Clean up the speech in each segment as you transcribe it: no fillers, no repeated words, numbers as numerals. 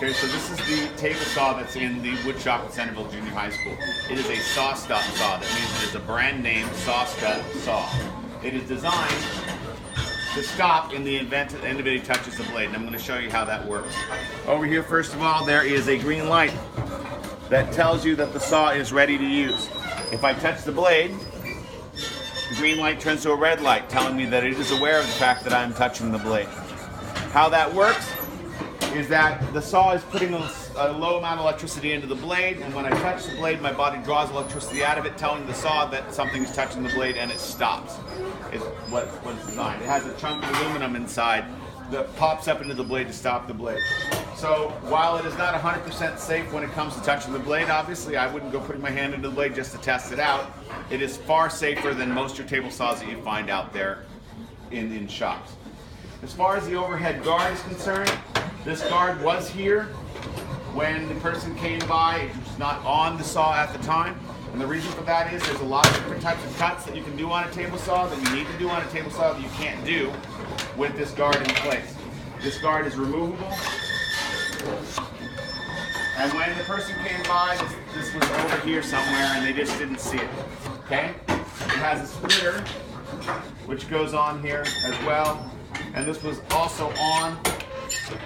Okay, so this is the table saw that's in the wood shop at Centerville Junior High School. It is a SawStop saw. That means it is a brand name SawStop saw. It is designed to stop in the event that anybody touches the blade, and I'm going to show you how that works. Over here, first of all, there is a green light that tells you that the saw is ready to use. If I touch the blade, the green light turns to a red light, telling me that it is aware of the fact that I'm touching the blade. How that works is that the saw is putting a low amount of electricity into the blade, and when I touch the blade, my body draws electricity out of it, telling the saw that something is touching the blade, and it stops. Is what it's designed. It has a chunk of aluminum inside that pops up into the blade to stop the blade. So while it is not 100% safe when it comes to touching the blade, obviously I wouldn't go putting my hand into the blade just to test it out. It is far safer than most of your table saws that you find out there in shops. As far as the overhead guard is concerned, this guard was here when the person came by. It was not on the saw at the time. And the reason for that is there's a lot of different types of cuts that you can do on a table saw that you need to do on a table saw that you can't do with this guard in place. This guard is removable. And when the person came by, this was over here somewhere and they just didn't see it. Okay? It has a splitter which goes on here as well. And this was also on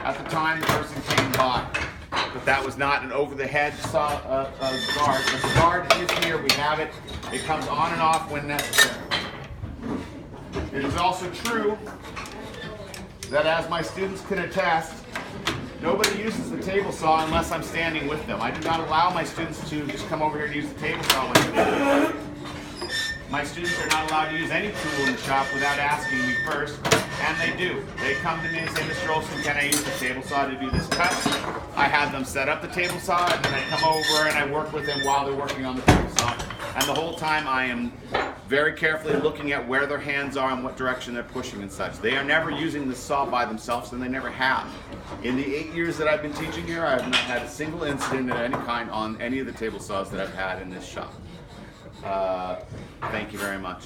at the time the person came by. But that was not an over-the-head saw guard. But the guard is here. We have it. It comes on and off when necessary. It is also true that, as my students can attest, nobody uses the table saw unless I'm standing with them. I do not allow my students to just come over here and use the table saw when they're there. My students are not allowed to use any tool in the shop without asking me first, and they do. They come to me and say, Mr. Olson, can I use the table saw to do this cut? I have them set up the table saw, and then I come over and I work with them while they're working on the table saw. And the whole time I am very carefully looking at where their hands are and what direction they're pushing and such. They are never using the saw by themselves, and they never have. In the 8 years that I've been teaching here, I have not had a single incident of any kind on any of the table saws that I've had in this shop. Thank you very much.